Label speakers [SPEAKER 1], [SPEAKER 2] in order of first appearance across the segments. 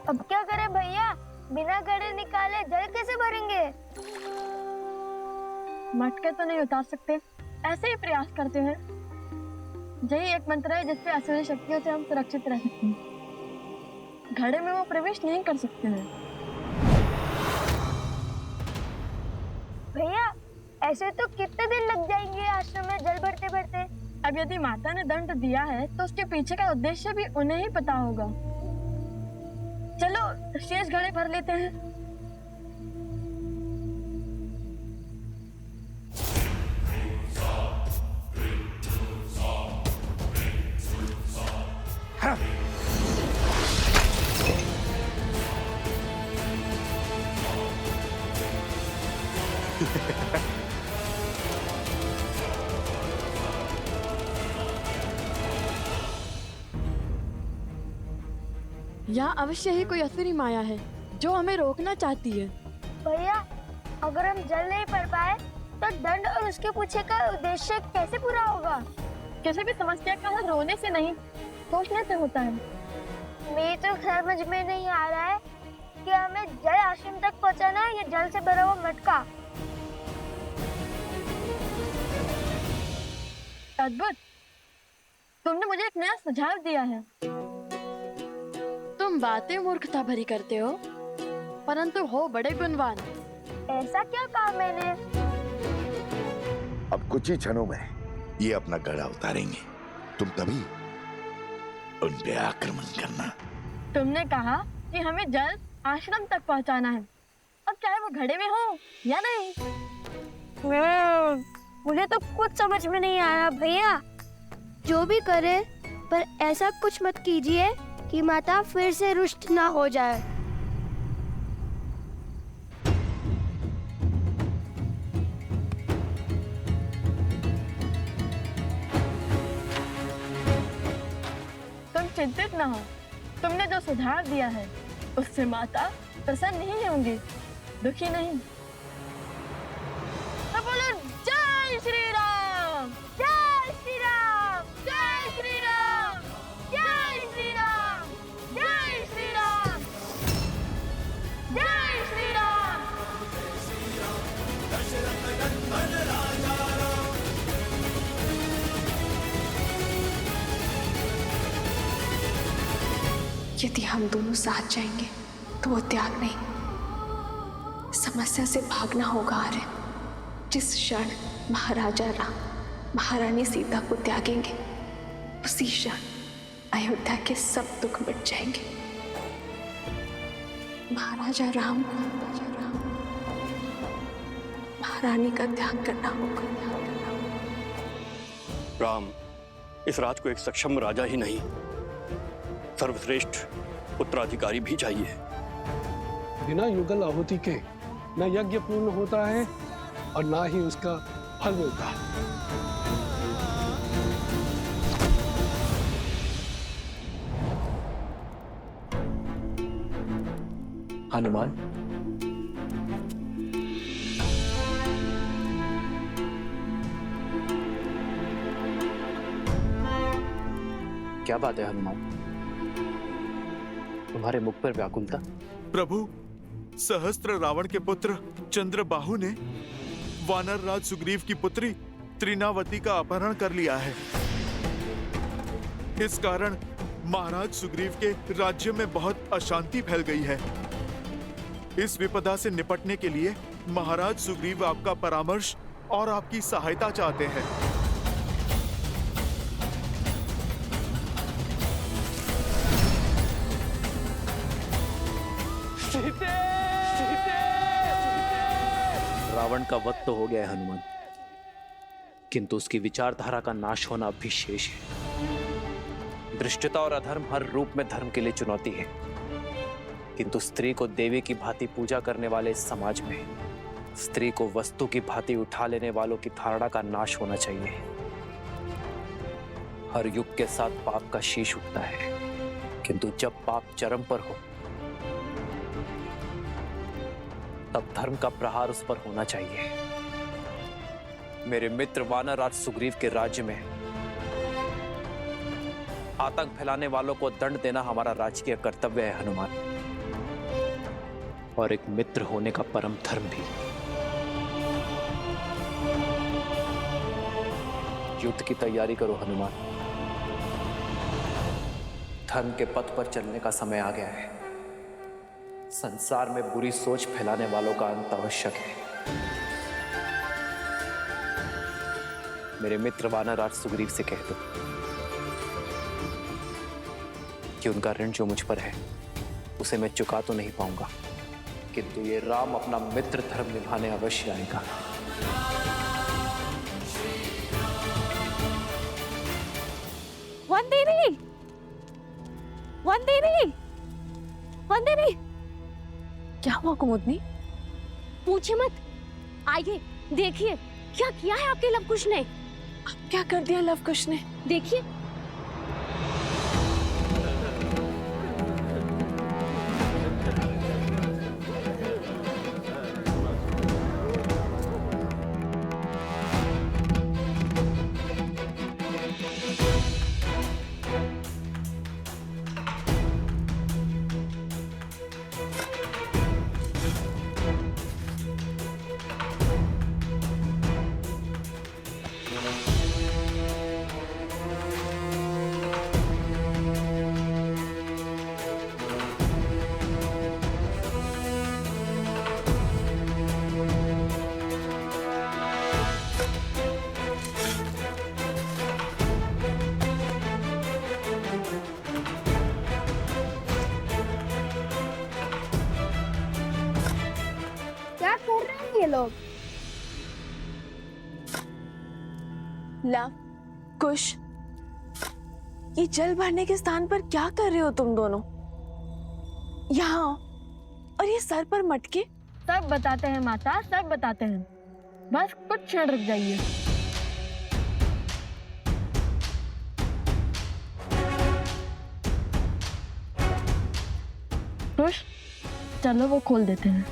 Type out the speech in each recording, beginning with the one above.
[SPEAKER 1] अब क्या करें भैया, बिना घड़े निकाले जल कैसे भरेंगे?
[SPEAKER 2] मटके तो नहीं उतार सकते, ऐसे ही प्रयास करते हैं। यही एक मंत्र है जिससे असुरी शक्तियों से हम सुरक्षित रह सकते हैं। घड़े में वो प्रवेश नहीं कर सकते हैं।
[SPEAKER 1] भैया ऐसे तो कितने दिन लग जाएंगे आश्रम में जल भरते भरते?
[SPEAKER 2] अब यदि माता ने दंड दिया है तो उसके पीछे का उद्देश्य भी उन्हें ही पता होगा। चलो शेष घड़े भर लेते हैं।
[SPEAKER 3] हाँ।
[SPEAKER 2] यहाँ अवश्य ही कोई असुरी माया है जो हमें रोकना चाहती है।
[SPEAKER 1] भैया अगर हम जल नहीं भर पाए तो दंड और उसके पीछे का उद्देश्य कैसे पूरा होगा?
[SPEAKER 2] किसी भी समस्या का हल रोने से नहीं, सोचने से होता है।
[SPEAKER 1] मेरी तो समझ में नहीं आ रहा है कि हमें जल आश्रम तक पहुंचाना है या जल से भरा हुआ मटका।
[SPEAKER 2] अद्भुत, तुमने मुझे एक नया सुझाव दिया है। तुम बातें मूर्खता भरी करते हो, परंतु हो बड़े गुणवान।
[SPEAKER 1] ऐसा क्या कहा मैंने?
[SPEAKER 3] अब कुछ ही क्षणों में ये अपना गड़ा उतारेंगे, तुम तभी उन पे आक्रमण करना।
[SPEAKER 2] तुमने कहा कि हमें जल आश्रम तक पहुंचाना है, अब चाहे वो घड़े में हो या नहीं।
[SPEAKER 1] मुझे तो कुछ समझ में नहीं आ रहा भैया। जो भी करे पर ऐसा कुछ मत कीजिए कि माता फिर से रुष्ट ना हो जाए।
[SPEAKER 2] तुम चिंतित न हो, तुमने जो सुझाव दिया है उससे माता प्रसन्न नहीं होंगी, दुखी नहीं। तो बोलो जय श्री राम,
[SPEAKER 1] जय श्री राम,
[SPEAKER 2] जय श्री राम,
[SPEAKER 1] जय श्री राम,
[SPEAKER 2] जय श्री राम, जय श्री राम।
[SPEAKER 4] यदि हम दोनों साथ जाएंगे तो वो त्याग नहीं, समस्या से भागना होगा आर्य। जिस क्षण महाराजा राम महारानी सीता को त्यागेंगे उसी क्षण अयोध्या के सब दुख मिट जाएंगे। महाराजा राम महारानी का त्याग करना होगा।
[SPEAKER 5] राम इस राज को एक सक्षम राजा ही नहीं, सर्वश्रेष्ठ उत्तराधिकारी भी चाहिए।
[SPEAKER 6] बिना युगल आहुति के न यज्ञ पूर्ण होता है और ना ही उसका फल मिलता है।
[SPEAKER 7] हनुमान, क्या बात है हनुमान, तुम्हारे मुख पर व्याकुलता?
[SPEAKER 8] प्रभु, सहस्त्र रावण के पुत्र चंद्रबाहु ने वानर राज सुग्रीव की पुत्री त्रिनावती का अपहरण कर लिया है। इस कारण महाराज सुग्रीव के राज्य में बहुत अशांति फैल गई है। इस विपदा से निपटने के लिए महाराज सुग्रीव आपका परामर्श और आपकी सहायता चाहते हैं।
[SPEAKER 7] रावण का वध तो हो गया है हनुमान, किंतु उसकी विचारधारा का नाश होना अभी शेष है। दृष्टता और अधर्म हर रूप में धर्म के लिए चुनौती है, किंतु स्त्री को देवी की भांति पूजा करने वाले इस समाज में स्त्री को वस्तु की भांति उठा लेने वालों की धारणा का नाश होना चाहिए। हर युग के साथ पाप का शीश उठता है, किंतु जब पाप चरम पर हो तब धर्म का प्रहार उस पर होना चाहिए। मेरे मित्र वानर राज सुग्रीव के राज्य में आतंक फैलाने वालों को दंड देना हमारा राजकीय कर्तव्य है हनुमान। और एक मित्र होने का परम धर्म भी। युद्ध की तैयारी करो हनुमान। धर्म के पथ पर चलने का समय आ गया है। संसार में बुरी सोच फैलाने वालों का अंत आवश्यक है। मेरे मित्र वानरराज सुग्रीव से कह दो कि उनका ऋण जो मुझ पर है उसे मैं चुका तो नहीं पाऊंगा, किंतु ये राम अपना मित्र धर्म निभाने अवश्य आएगा।
[SPEAKER 1] वंदेवी, वंदेवी, वंदेवी,
[SPEAKER 2] क्या हुआ कुमुदनी?
[SPEAKER 1] पूछिए मत, आइए देखिए क्या किया है आपके लवकुश ने।
[SPEAKER 2] अब क्या कर दिया लवकुश ने?
[SPEAKER 1] देखिए। क्या कर रहे हैं ये लोग?
[SPEAKER 2] लव कुश, ये जल भरने के स्थान पर क्या कर रहे हो तुम दोनों? यहाँ और ये सर पर मटके।
[SPEAKER 9] सब बताते हैं माता, सब बताते हैं। बस कुछ क्षण रुक जाइए। खुश, चलो वो खोल देते हैं।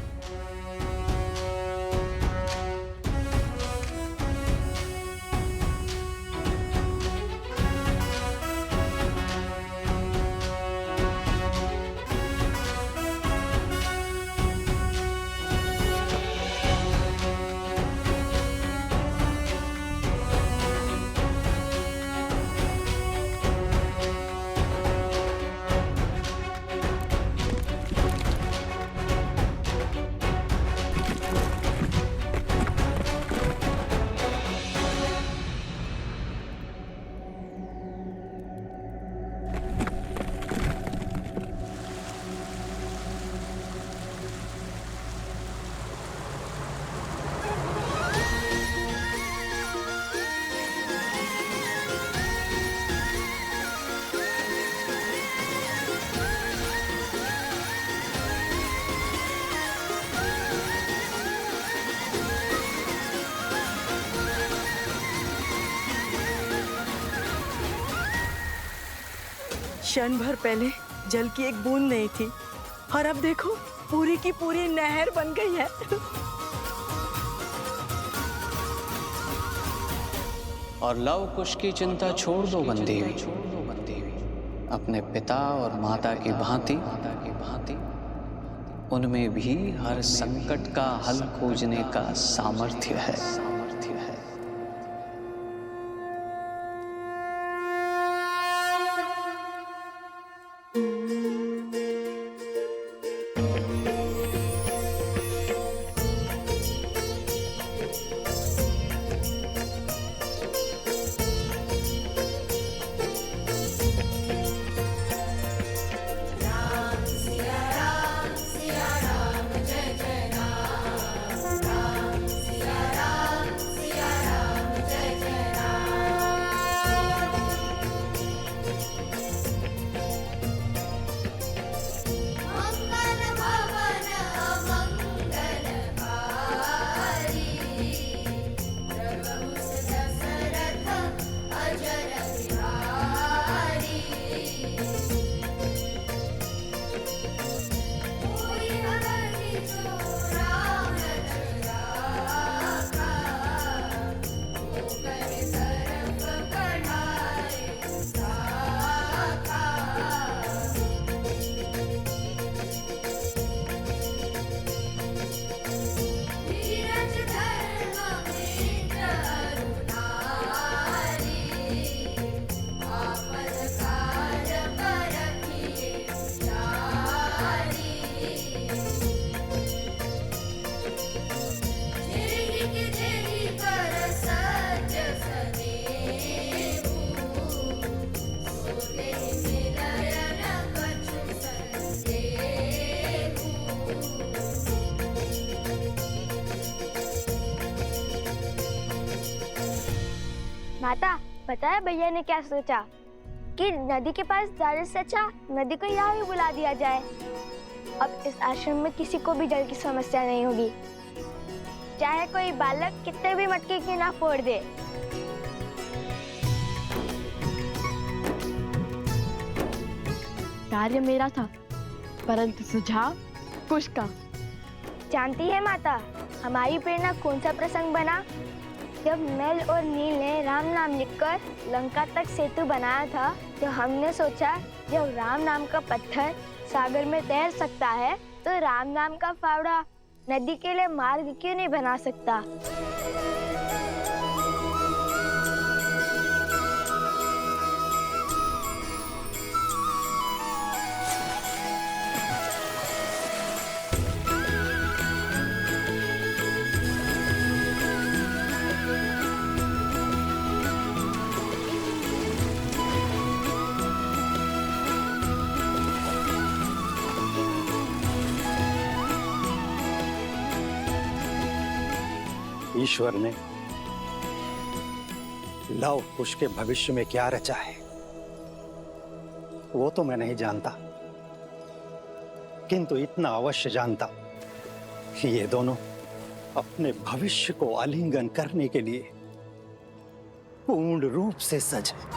[SPEAKER 10] क्षण भर पहले जल की एक बूंद नहीं थी और अब देखो पूरी की पूरी नहर बन गई है।
[SPEAKER 11] और लव कुश की चिंता छोड़ दो वनदेवी। अपने पिता और माता की भांति उनमें भी हर संकट का हल खोजने का सामर्थ्य है।
[SPEAKER 1] माता, पता है भैया ने क्या सोचा कि नदी के पास जाने से अच्छा नदी को यहाँ भी बुला दिया जाए। अब इस आश्रम में किसी को भी जल की समस्या नहीं होगी, चाहे कोई बालक कितने भी मटके की ना फोड़ दे।
[SPEAKER 2] कार्य मेरा था, परंतु सुझाव कुश का।
[SPEAKER 1] जानती है माता, हमारी प्रेरणा कौन सा प्रसंग बना? जब नल और नील ने राम नाम लिखकर लंका तक सेतु बनाया था, तो हमने सोचा जब राम नाम का पत्थर सागर में तैर सकता है, तो राम नाम का फावड़ा नदी के लिए मार्ग क्यों नहीं बना सकता?
[SPEAKER 12] ईश्वर ने लव कुश के भविष्य में क्या रचा है वो तो मैं नहीं जानता, किंतु इतना अवश्य जानता कि ये दोनों अपने भविष्य को आलिंगन करने के लिए पूर्ण रूप से सजे।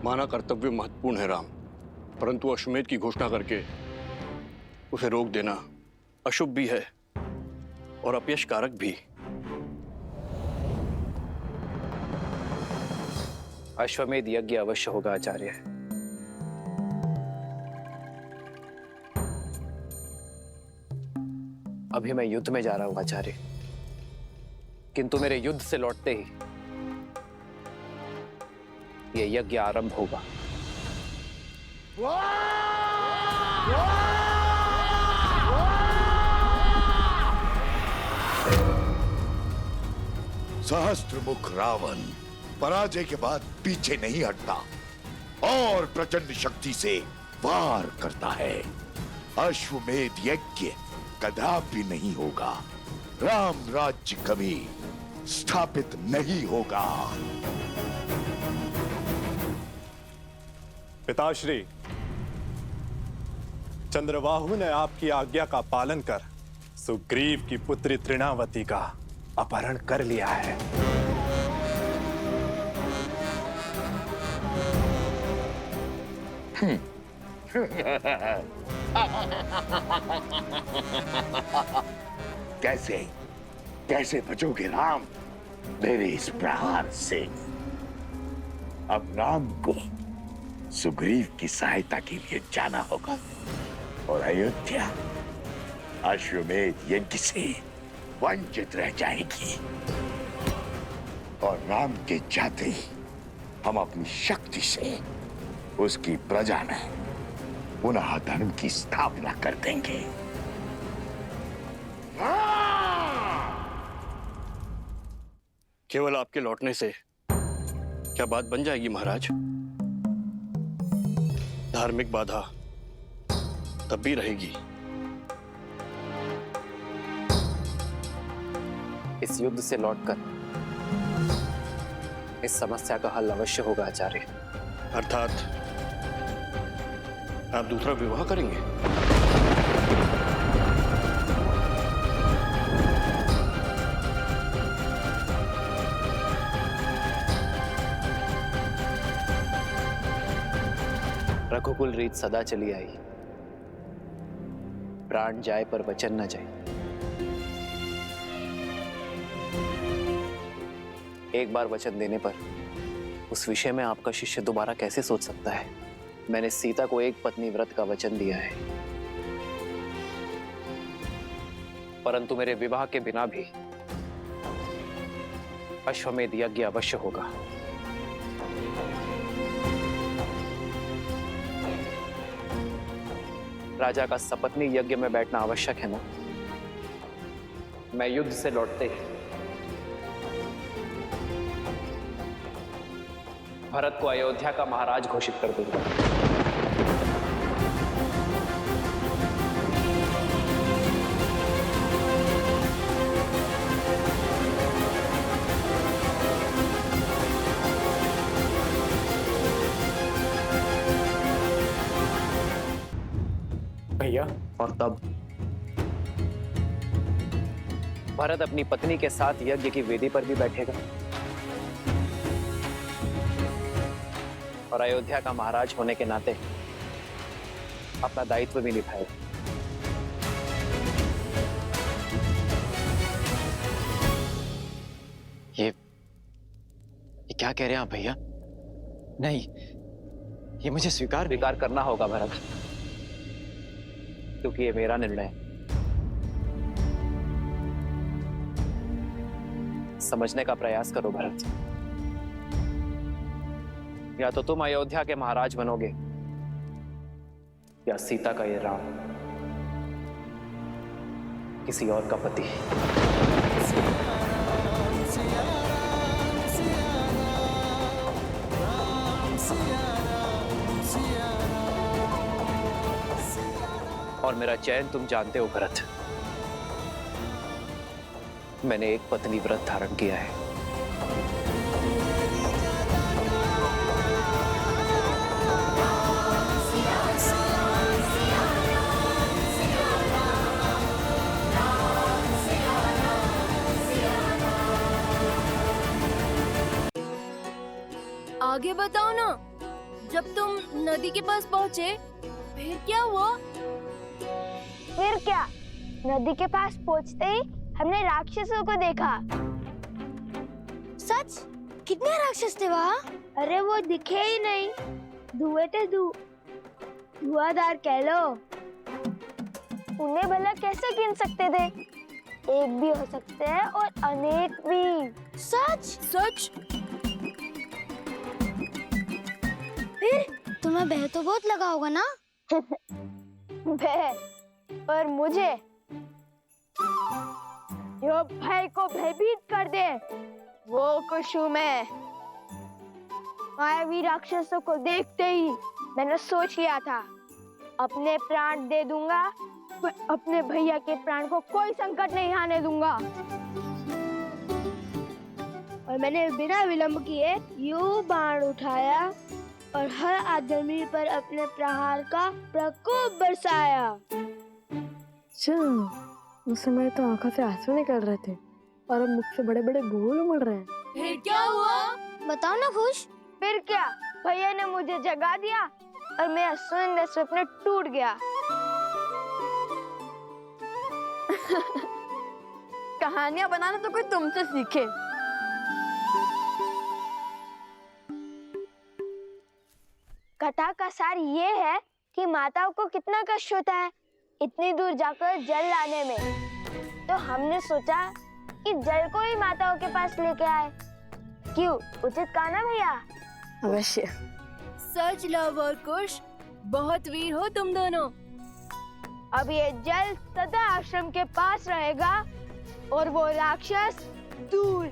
[SPEAKER 5] माना कर्तव्य महत्वपूर्ण है राम, परंतु अश्वमेध की घोषणा करके उसे रोक देना अशुभ भी है और अपयश कारक भी।
[SPEAKER 7] अश्वमेध यज्ञ अवश्य होगा आचार्य। अभी मैं युद्ध में जा रहा हूं आचार्य, किंतु मेरे युद्ध से लौटते ही ये यज्ञ आरंभ होगा।
[SPEAKER 3] सहस्त्रमुख रावण पराजय के बाद पीछे नहीं हटता और प्रचंड शक्ति से वार करता है। अश्वमेध यज्ञ कदापि नहीं होगा, राम राज्य कभी स्थापित नहीं होगा।
[SPEAKER 13] पिताश्री, चंद्रबाहु ने आपकी आज्ञा का पालन कर सुग्रीव की पुत्री तृणावती का अपहरण कर लिया है।
[SPEAKER 3] कैसे कैसे बचोगे राम मेरे इस प्रहार से? अब राम को सुग्रीव की सहायता के लिए जाना होगा और अयोध्या अश्वमेध यज्ञ से वंचित रह जाएगी। और राम के जाते ही हम अपनी शक्ति से उसकी प्रजा में पुनः धर्म की स्थापना कर देंगे।
[SPEAKER 5] केवल आपके लौटने से क्या बात बन जाएगी महाराज? धार्मिक बाधा तब भी रहेगी।
[SPEAKER 7] इस युद्ध से लौटकर इस समस्या का हल अवश्य होगा आचार्य।
[SPEAKER 5] अर्थात आप दूसरा विवाह करेंगे?
[SPEAKER 7] रघुकुल रीत सदा चली आई, प्राण जाए पर वचन न जाए। एक बार वचन देने पर उस विषय में आपका शिष्य दोबारा कैसे सोच सकता है? मैंने सीता को एक पत्नी व्रत का वचन दिया है। परंतु मेरे विवाह के बिना भी अश्वमेध यज्ञ अवश्य होगा। राजा का सपत्नी यज्ञ में बैठना आवश्यक है ना। मैं युद्ध से लौटते ही भरत को अयोध्या का महाराज घोषित कर दूंगा।
[SPEAKER 13] भैया,
[SPEAKER 7] और तब भरत अपनी पत्नी के साथ यज्ञ की वेदी पर भी बैठेगा और अयोध्या का महाराज होने के नाते अपना दायित्व भी निभाएगा।
[SPEAKER 11] ये क्या कह रहे हैं आप भैया? नहीं, ये मुझे
[SPEAKER 7] स्वीकार करना होगा भरत, क्योंकि ये मेरा निर्णय है। समझने का प्रयास करो भरत। या तो तुम अयोध्या के महाराज बनोगे या सीता का ये राम किसी और का पति। और मेरा चयन तुम जानते हो भरत। मैंने एक पत्नी व्रत धारण किया है।
[SPEAKER 9] आगे बताओ ना। जब तुम नदी के पास पहुँचे फिर क्या हुआ?
[SPEAKER 1] फिर क्या, नदी के पास पहुंचते ही हमने राक्षसों को देखा।
[SPEAKER 14] सच? कितने राक्षस थे वहाँ?
[SPEAKER 1] अरे वो दिखे ही नहीं, धुएं थे, धुआंधार कह लो। उन्हें भला कैसे गिन सकते थे? एक भी हो सकते हैं और अनेक भी।
[SPEAKER 14] सच? फिर तुम्हें भय तो बहुत लगा होगा ना?
[SPEAKER 1] भय? और मुझे जो भय को भयभीत कर दे वो खुश हूं मैं। मायावी राक्षसों को देखते ही मैंने सोच लिया था अपने प्राण दे दूंगा, पर अपने भैया के प्राण को कोई संकट नहीं आने दूंगा। और मैंने बिना विलंब किए यूं बाण उठाया और हर आदमी पर अपने प्रहार का प्रकोप बरसाया।
[SPEAKER 2] उस समय तो आंखों से आंसू निकल रहे थे और अब मुख से बड़े बड़े घूल उमड़ रहे हैं।
[SPEAKER 9] फिर क्या हुआ?
[SPEAKER 14] बताओ ना खुश।
[SPEAKER 1] फिर क्या, भैया ने मुझे जगा दिया और मेरा सुंदर स्वप्न टूट गया।
[SPEAKER 2] कहानियां बनाना तो कोई तुमसे सीखे।
[SPEAKER 1] कथा का सार ये है कि माताओं को कितना कष्ट होता है इतनी दूर जाकर जल लाने में। तो हमने सोचा कि जल को ही माताओं के पास लेके आए। क्यों, उचित कहा ना भैया?
[SPEAKER 2] अवश्य।
[SPEAKER 9] सच लव और कुश, बहुत वीर हो तुम दोनों।
[SPEAKER 1] अब ये जल सदा आश्रम के पास रहेगा और वो राक्षस दूर।